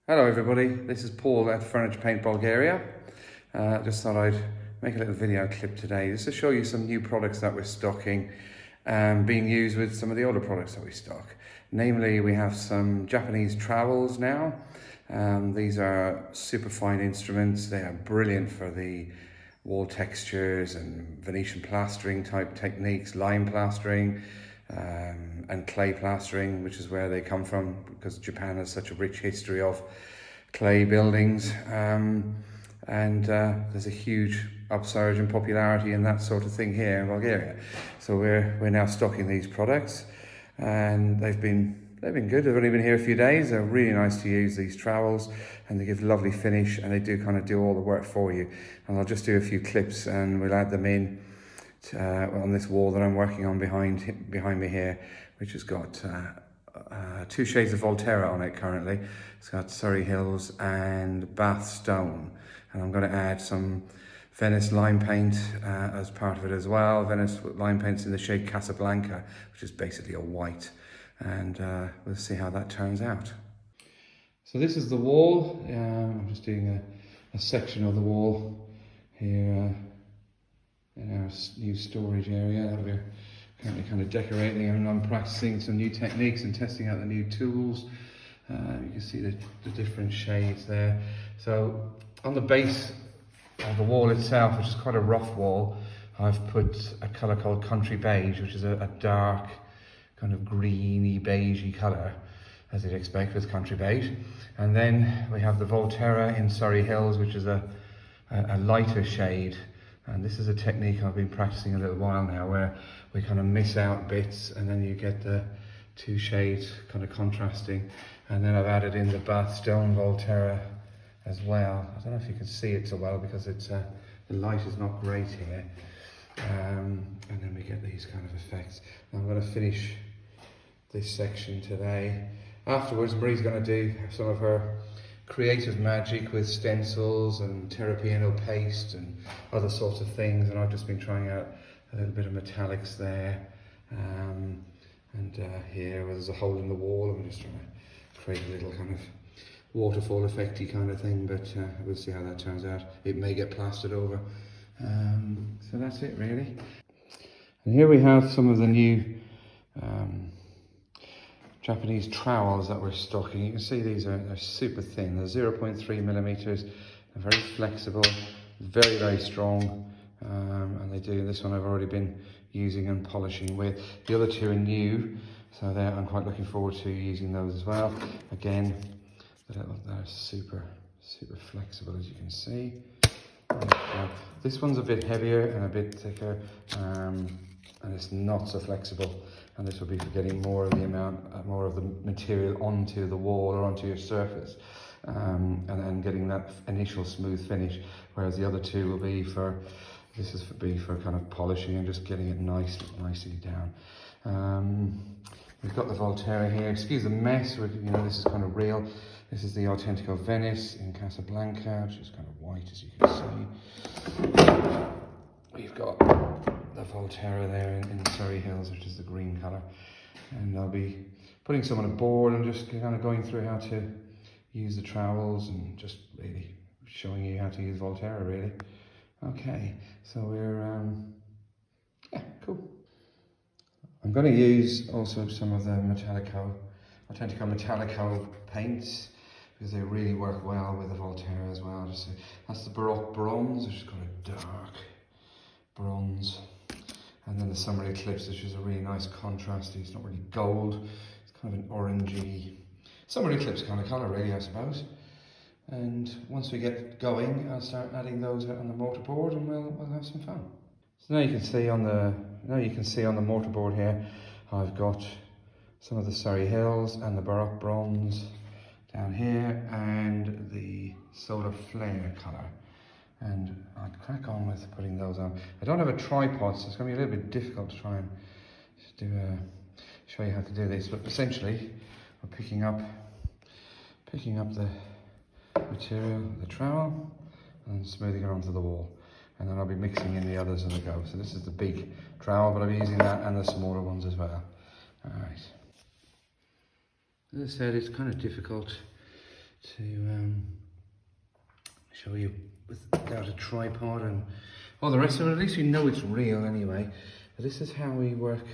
Hello everybody, this is Paul at Furniture Paint Bulgaria. Just thought I'd make a little video clip today just to show you some new products that we're stocking being used with some of the older products that we stock. Namely, we have some Japanese Trowels now. These are super fine instruments. They are brilliant for the wall textures and Venetian plastering type techniques, lime plastering, and clay plastering, which is where they come from because Japan has such a rich history of clay buildings, and there's a huge upsurge in popularity in that sort of thing here in Bulgaria. So we're now stocking these products, and they've been good. They've only been here a few days. They're really nice to use, these trowels, and they give lovely finish, and they do kind of do all the work for you. And I'll just do a few clips and we'll add them in on this wall that I'm working on behind me here, which has got two shades of Volterra on it currently. It's got Surrey Hills and Bath Stone, and I'm going to add some Venice lime paint as part of it as well. Venice lime paint's in the shade Casablanca, which is basically a white, and we'll see how that turns out. So this is the wall. I'm just doing a section of the wall here in our new storage area that we're currently kind of decorating, and I'm practicing some new techniques and testing out the new tools. You can see the different shades there. So on the base of the wall itself, which is quite a rough wall, I've put a colour called Country Beige, which is a dark kind of greeny beigey colour, as you'd expect with Country Beige. And then we have the Volterra in Surrey Hills, which is a lighter shade. And this is a technique I've been practicing a little while now, where we kind of miss out bits and then you get the two shades kind of contrasting. And then I've added in the Bath Stone Volterra as well. I don't know if you can see it so well because it's the light is not great here. And then we get these kind of effects. I'm going to finish this section today. Afterwards, Marie's going to do some of her creative magic with stencils and terrapiano paste and other sorts of things, and I've just been trying out a little bit of metallics there, and here where there's a hole in the wall, I'm just trying to create a little kind of waterfall effecty kind of thing, but we'll see how that turns out. It may get plastered over, so that's it really. And here we have some of the new Japanese trowels that we're stocking. You can see they're super thin. They're 0.3 millimeters. They're very flexible, very, very strong. And they do, this one I've already been using and polishing with. The other two are new, so I'm quite looking forward to using those as well. Again, they're super, super flexible, as you can see. This one's a bit heavier and a bit thicker, and it's not so flexible. And this will be for getting more of the material onto the wall or onto your surface, and then getting that initial smooth finish. Whereas the other two will be for kind of polishing and just getting it nicely down. We've got the Volterra here. Excuse the mess. This is kind of real. This is the Authentico Venice in Casablanca, which is kind of white, as you can see. We've got the Volterra there in Surrey Hills, which is the green colour, and I'll be putting some on a board and just kind of going through how to use the trowels and just really showing you how to use Volterra really. Okay, so we're cool. I'm going to use also some of the Authentico Metallico paints, because they really work well with the Volterra as well. That's the Baroque Bronze, which is kind of dark bronze, and then the Summer Eclipse, which is a really nice contrast. It's not really gold, it's kind of an orangey Summer Eclipse kind of colour really, I suppose. And once we get going, I'll start adding those out on the mortarboard, and we'll have some fun. So now you can see on the mortarboard here, I've got some of the Surrey Hills and the Baroque Bronze down here, and the Solar Flare colour. And I'll crack on with putting those on. I don't have a tripod, so it's going to be a little bit difficult to try and show you how to do this. But essentially, we're picking up the material, the trowel, and smoothing it onto the wall. And then I'll be mixing in the others as I go. So this is the big trowel, but I'll be using that and the smaller ones as well. All right. As I said, it's kind of difficult to show you without a tripod and all the rest of it. At least you know it's real anyway. But this is how we work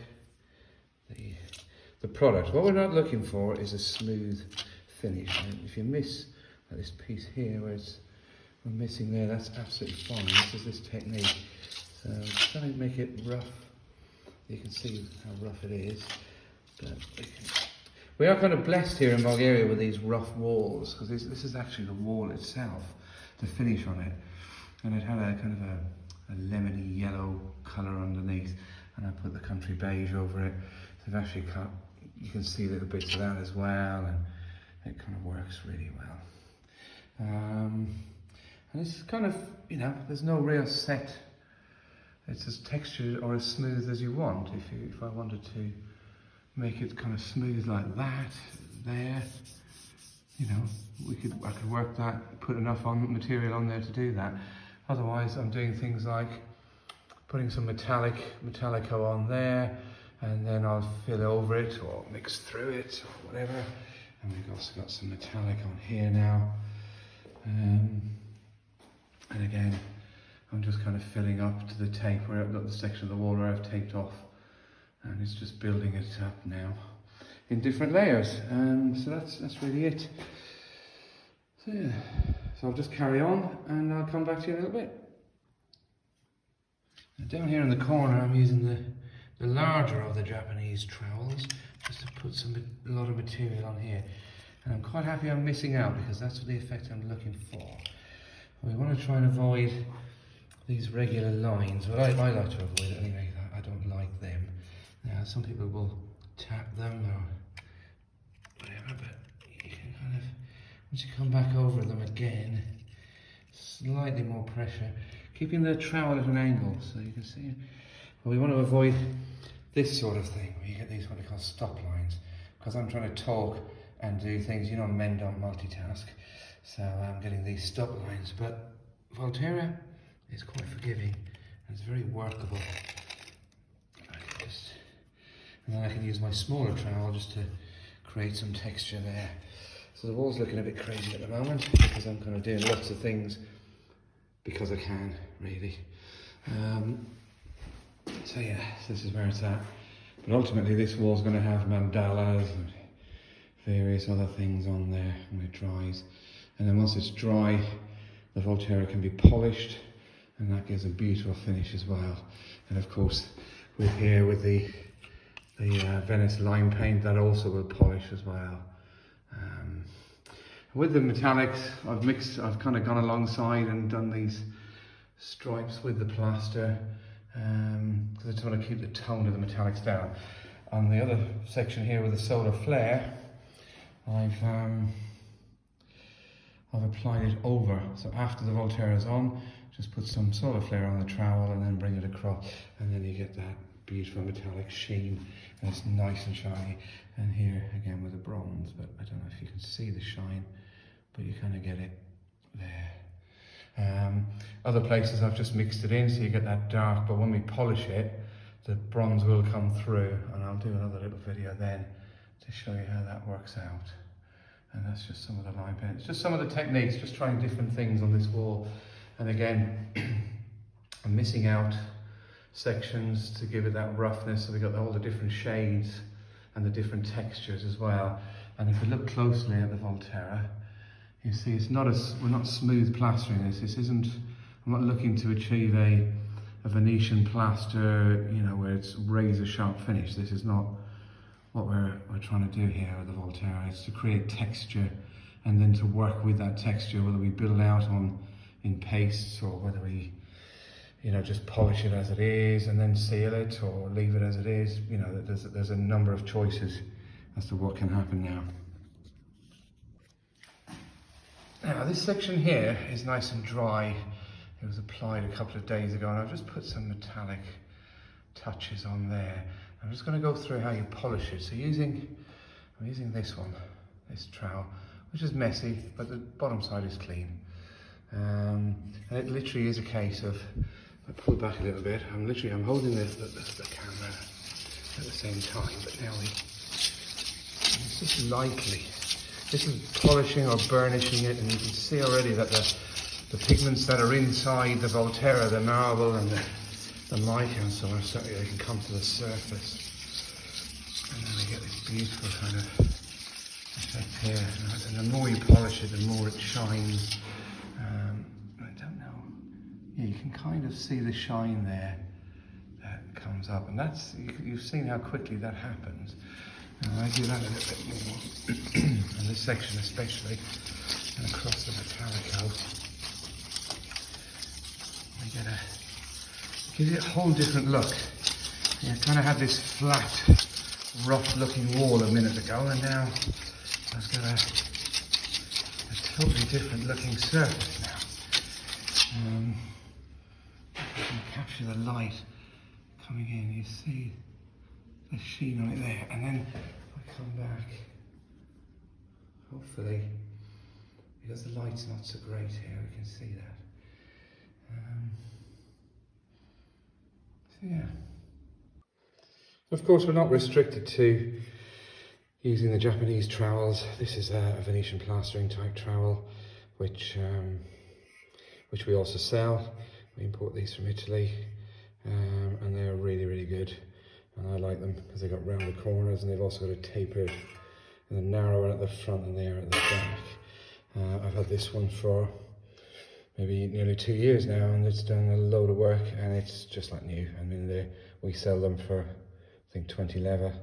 the product. What we're not looking for is a smooth finish. And if you miss this piece here where we're missing there, that's absolutely fine. This is this technique. So I'm trying to make it rough. You can see how rough it is. But we are kind of blessed here in Bulgaria with these rough walls, because this is actually the wall itself, the finish on it. And it had a kind of a lemony yellow colour underneath, and I put the country beige over it. So I've actually cut, you can see little bits of that as well, and it kind of works really well. And it's kind of, you know, there's no real set. It's as textured or as smooth as you want. If I wanted to make it kind of smooth like that, there, you know, I could work that, put enough material on there to do that. Otherwise, I'm doing things like putting some metallico on there, and then I'll fill over it or mix through it or whatever. And we've also got some metallic on here now. And again, I'm just kind of filling up to the tape where I've got the section of the wall where I've taped off, and it's just building it up now in different layers. So that's really it. So yeah, so I'll just carry on and I'll come back to you in a little bit. Now down here in the corner, I'm using the larger of the Japanese trowels just to put a lot of material on here, and I'm quite happy I'm missing out because that's the effect I'm looking for. We want to try and avoid these regular lines. Well, I like to avoid it anyway. I don't like them. Now, some people will tap them or whatever, but you can kind of, once you come back over them again, slightly more pressure, keeping the trowel at an angle so you can see it. Well, we want to avoid this sort of thing where you get these what they call stop lines, because I'm trying to talk and do things. You know, men don't multitask, so I'm getting these stop lines. But Volterra is quite forgiving and it's very workable. And then I can use my smaller trowel just to create some texture there. So the wall's looking a bit crazy at the moment because I'm kind of doing lots of things because I can, really. So yeah, this is where it's at. But ultimately this wall's going to have mandalas and various other things on there when it dries. And then once it's dry, the Volterra can be polished, and that gives a beautiful finish as well. And of course, with the Venice lime paint, that also will polish as well. With the metallics, I've kind of gone alongside and done these stripes with the plaster, because I just want to keep the tone of the metallics down. On the other section here with the solar flare, I've applied it over. So after the Volterra is on, just put some solar flare on the trowel and then bring it across, and then you get that beautiful metallic sheen, and it's nice and shiny. And here again with the bronze, but I don't know if you can see the shine, but you kind of get it there. Other places I've just mixed it in so you get that dark, but when we polish it, the bronze will come through, and I'll do another little video then to show you how that works out. And that's just some of the lime paint. It's just some of the techniques, just trying different things on this wall. And again, I'm missing out sections to give it that roughness, so we got all the different shades and the different textures as well. And if we look closely at the Volterra, you see it's not we're not smooth plastering this. This isn't, I'm not looking to achieve a Venetian plaster, you know, where it's razor sharp finish. This is not what we're trying to do here with the Volterra. It's to create texture and then to work with that texture, whether we build out in pastes or whether we, you know, just polish it as it is and then seal it or leave it as it is. You know, there's a number of choices as to what can happen now. Now this section here is nice and dry. It was applied a couple of days ago, and I've just put some metallic touches on there. I'm just going to go through how you polish it. So I'm using this one, this trowel, which is messy, but the bottom side is clean. And it literally is a case of, I pull it back a little bit, I'm holding the camera at the same time, but now it's just lightly This is polishing or burnishing it, and you can see already that the pigments that are inside the Volterra, the marble and the mica and so on, certainly they can come to the surface. And then we get this beautiful kind of effect here. And the more you polish it, the more it shines. I don't know. Yeah, you can kind of see the shine there that comes up, and that's you've seen how quickly that happens. I do that a little bit more, in this section especially, and across the metallico. We get gives it a whole different look. You kind of had this flat, rough-looking wall a minute ago, and now I've got a totally different-looking surface now. If you can capture the light coming in, you see the sheen on it there, and then if I come back, hopefully, because the light's not so great here, we can see that. So yeah. Of course, we're not restricted to using the Japanese trowels. This is a Venetian plastering type trowel, which we also sell. We import these from Italy, and they're really, really good. And I like them because they've got rounded corners, and they've also got a tapered and a narrower at the front and there at the back. I've had this one for maybe nearly 2 years now, and it's done a load of work, and it's just like new. I mean, we sell them for, I think, 20 leather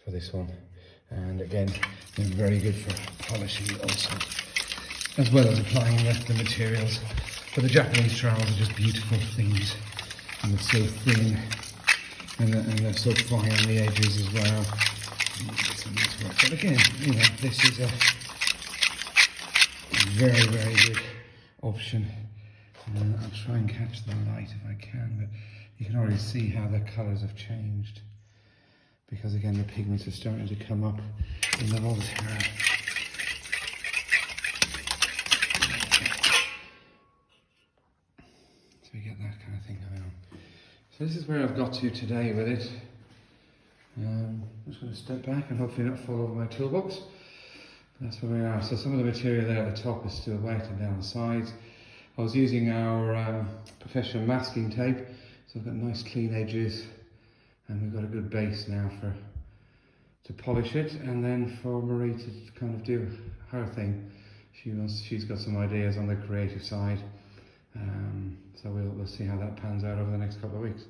for this one. And again, they're very good for polishing also, as well as applying the materials. But the Japanese trowels are just beautiful things, and they're so thin, and they're so fine on the edges as well. But again, you know, this is a very, very good option. I'll try and catch the light if I can, but you can already see how the colours have changed, because again the pigments are starting to come up in the Volterra. So we get that kind of thing going on. So this is where I've got to today with it. I'm just going to step back and hopefully not fall over my toolbox. That's where we are. So some of the material there at the top is still wet, and down the sides. I was using our professional masking tape, so I've got nice clean edges, and we've got a good base now to polish it, and then for Marie to kind of do her thing. She's got some ideas on the creative side, so we'll see how that pans out over the next couple of weeks.